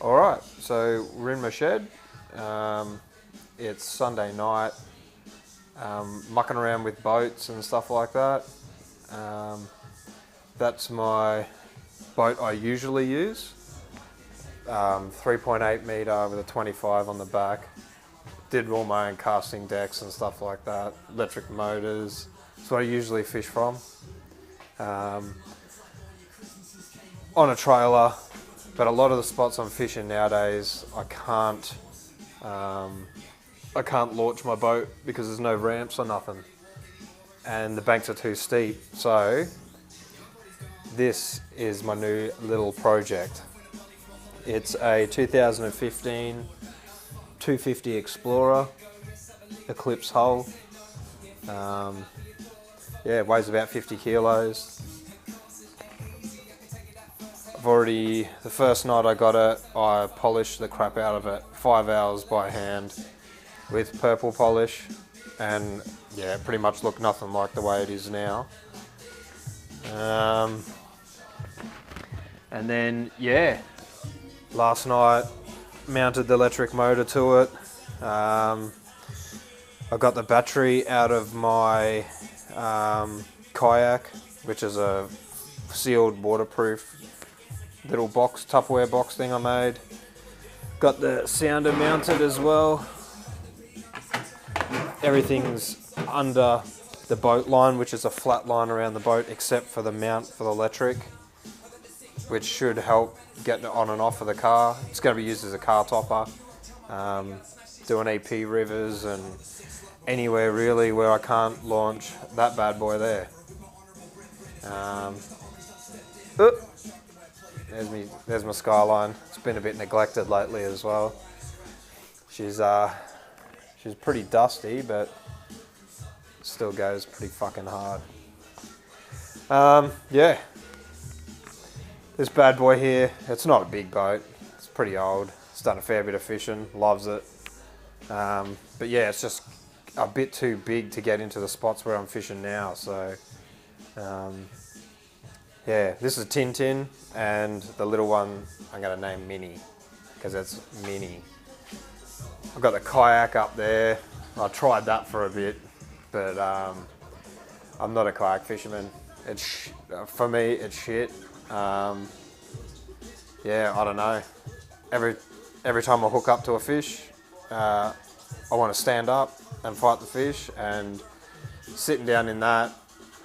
Alright, so we're in my shed. It's Sunday night. Mucking around with boats and stuff like that. That's my boat I usually use. 3.8 metre with a 25 on the back. Did all my own casting decks and stuff like that. Electric motors. That's what I usually fish from. On a trailer. But a lot of the spots I'm fishing nowadays, I can't launch my boat because there's no ramps or nothing, and the banks are too steep. So this is my new little project. It's a 2015 250 Explorer Eclipse hull. It weighs about 50 kilos. The first night I got it, I polished the crap out of it, 5 hours by hand with purple polish, and yeah, it pretty much looked nothing like the way it is now. And then last night mounted the electric motor to it. I got the battery out of my kayak, which is a sealed waterproof little box, Tupperware box thing I made. Got the sounder mounted as well. Everything's under the boat line, which is a flat line around the boat, except for the mount for the electric, which should help get it on and off of the car. It's going to be used as a car topper, doing EP rivers and anywhere really where I can't launch that bad boy there. There's my Skyline. It's been a bit neglected lately as well. She's pretty dusty, but still goes pretty fucking hard. This bad boy here, it's not a big boat. It's pretty old. It's done a fair bit of fishing, loves it. But yeah, it's just a bit too big to get into the spots where I'm fishing now. So this is Tintin, and the little one I'm going to name Minnie, because it's Minnie. I've got the kayak up there. I tried that for a bit, but I'm not a kayak fisherman. For me, it's shit. I don't know. Every time I hook up to a fish, I want to stand up and fight the fish, and sitting down in that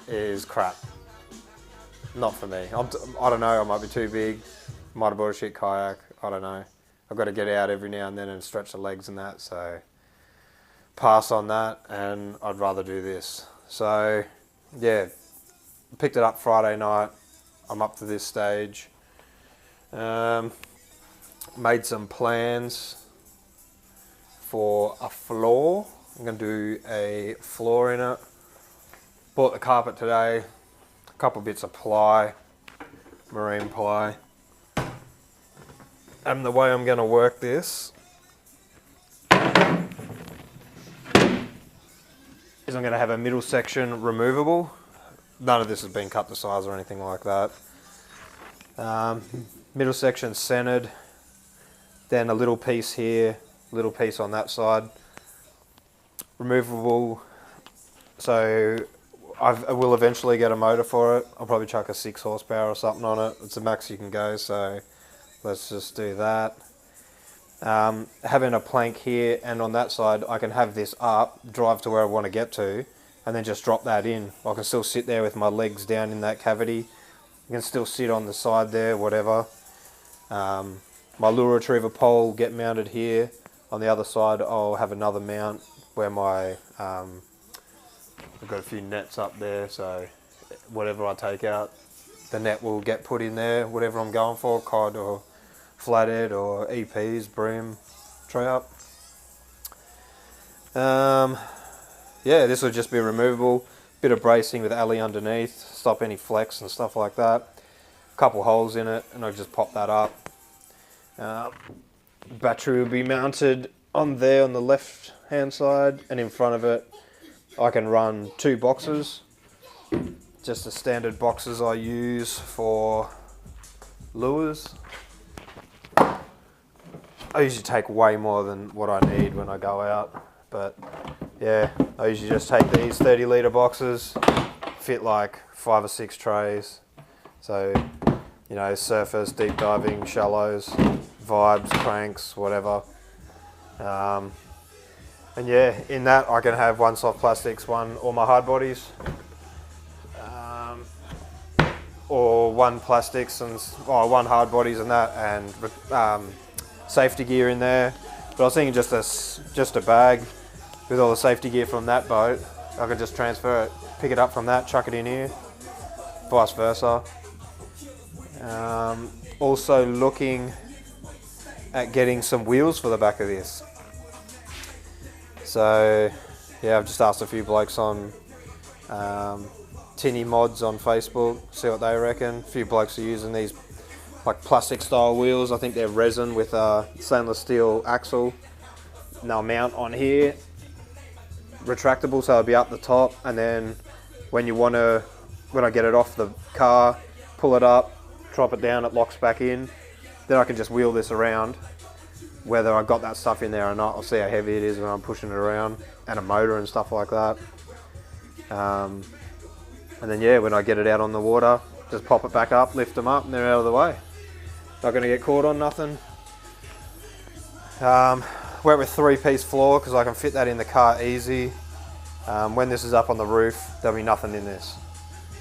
is crap. Not for me. I don't know, I might be too big. Might have bought a shit kayak. I don't know. I've got to get out every now and then and stretch the legs and that, so pass on that, and I'd rather do this. So yeah, picked it up Friday night. I'm up to this stage. Made some plans for a floor. I'm going to do a floor in it. Bought the carpet today. A couple bits of ply, marine ply. And the way I'm going to work this is I'm going to have a middle section removable. None of this has been cut to size or anything like that. Middle section centered, then a little piece here, little piece on that side. Removable, so I will eventually get a motor for it. I'll probably chuck a 6 horsepower or something on it. It's the max you can go, so let's just do that. Having a plank here and on that side, I can have this up, drive to where I want to get to, and then just drop that in. I can still sit there with my legs down in that cavity. I can still sit on the side there, whatever. My lure retriever pole will get mounted here. On the other side, I'll have another mount where my I've got a few nets up there, so whatever I take out, the net will get put in there, whatever I'm going for, cod or flathead or EPs, bream, trout. This will just be removable. Bit of bracing with alley underneath, stop any flex and stuff like that. A couple holes in it, and I'll just pop that up. Battery will be mounted on there on the left hand side, and in front of it I can run 2 boxes, just the standard boxes I use for lures. I usually take way more than what I need when I go out. But yeah, I usually just take these 30-litre boxes, fit like 5 or 6 trays. So, you know, surface, deep diving, shallows, vibes, cranks, whatever. And yeah, in that I can have one soft plastics, one all my hard bodies, or one plastics and one hard bodies and that, and safety gear in there. But I was thinking just a bag with all the safety gear from that boat. I could just transfer it, pick it up from that, chuck it in here, vice versa. Also looking at getting some wheels for the back of this. So yeah, I've just asked a few blokes on Tinny Mods on Facebook, see what they reckon. A few blokes are using these like plastic style wheels. I think they're resin with a stainless steel axle. And they'll mount on here, retractable, so it'll be up the top, and then when I get it off the car, pull it up, drop it down, it locks back in. Then I can just wheel this around, whether I got that stuff in there or not. I'll see how heavy it is when I'm pushing it around, and a motor and stuff like that. And then yeah, when I get it out on the water, just pop it back up, lift them up, and they're out of the way. Not going to get caught on nothing. Went with 3-piece floor because I can fit that in the car easy. When this is up on the roof, there'll be nothing in this.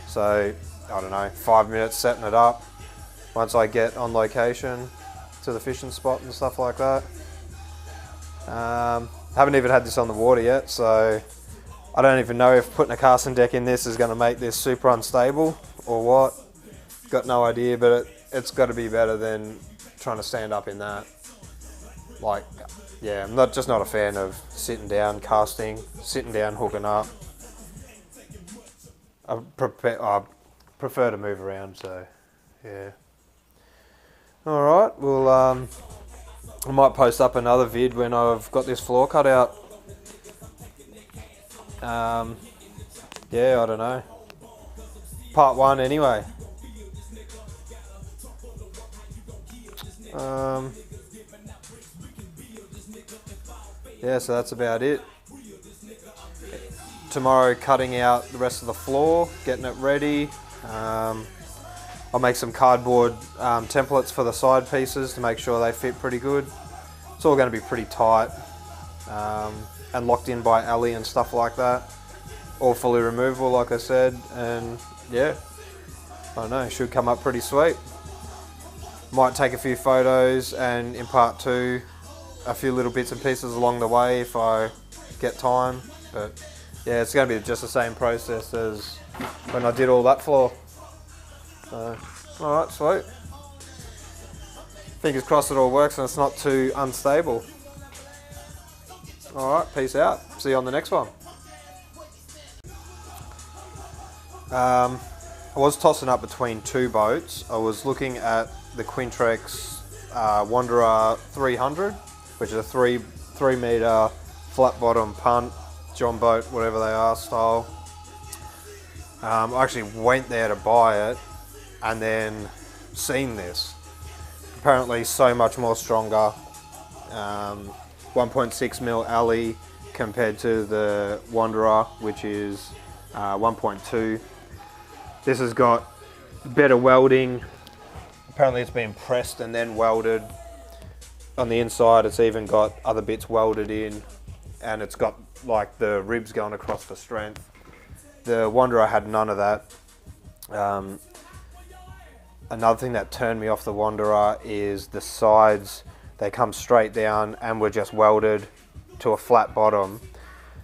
So, I don't know, 5 minutes setting it up. Once I get on location to the fishing spot and stuff like that. Haven't even had this on the water yet, so I don't even know if putting a casting deck in this is going to make this super unstable or what. Got no idea, but it's got to be better than trying to stand up in that. Like, yeah, I'm not a fan of sitting down, casting, sitting down, hooking up. I prefer to move around, so yeah. Alright, well, I might post up another vid when I've got this floor cut out. Yeah, I don't know. Part 1 anyway. Yeah, so that's about it. Tomorrow, cutting out the rest of the floor, getting it ready. I'll make some cardboard templates for the side pieces to make sure they fit pretty good. It's all going to be pretty tight and locked in by alley and stuff like that. All fully removable, like I said, and yeah, I don't know, should come up pretty sweet. Might take a few photos, and in part 2, a few little bits and pieces along the way if I get time. But yeah, it's going to be just the same process as when I did all that floor. So, alright, sweet. Fingers crossed it all works and it's not too unstable. Alright, peace out. See you on the next one. I was tossing up between 2 boats. I was looking at the Quintrex Wanderer 300, which is a 3 meter flat bottom punt, John boat, whatever they are, style. I actually went there to buy it and then seen this. Apparently so much more stronger. 1.6 mil alley compared to the Wanderer, which is 1.2. This has got better welding. Apparently it's been pressed and then welded. On the inside it's even got other bits welded in, and it's got like the ribs going across for strength. The Wanderer had none of that. Another thing that turned me off the Wanderer is the sides. They come straight down and were just welded to a flat bottom.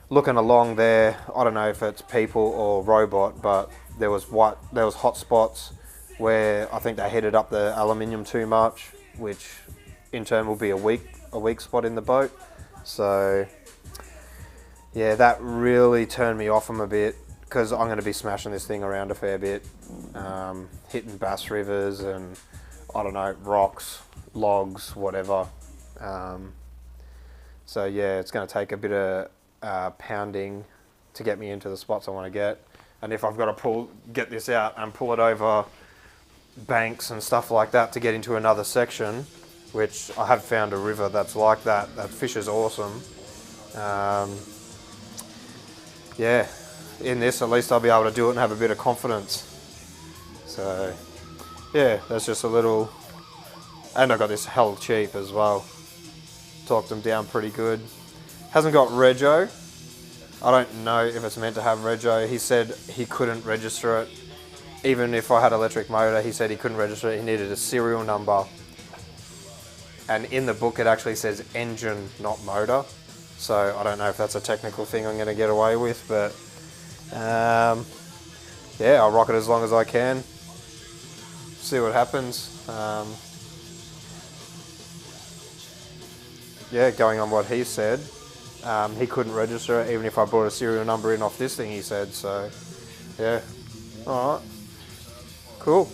Looking along there, I don't know if it's people or robot, but there was hot spots where I think they heated up the aluminium too much, which in turn will be a weak spot in the boat. So yeah, that really turned me off them a bit, because I'm going to be smashing this thing around a fair bit, hitting bass rivers and I don't know, rocks, logs, whatever. So yeah, it's going to take a bit of pounding to get me into the spots I want to get. And if I've got to get this out and pull it over banks and stuff like that to get into another section, which I have found a river that's like that. That fish is awesome. Yeah, in this at least I'll be able to do it and have a bit of confidence. So yeah, that's just a little, and I got this hell cheap as well. Talked them down pretty good. Hasn't got rego. I don't know if it's meant to have rego. He said he couldn't register it. Even if I had electric motor, he said he couldn't register it. He needed a serial number. And in the book it actually says engine, not motor. So I don't know if that's a technical thing I'm going to get away with, but yeah, I'll rock it as long as I can. See what happens. Yeah, going on what he said, he couldn't register it even if I brought a serial number in off this thing, he said. So yeah, alright, cool.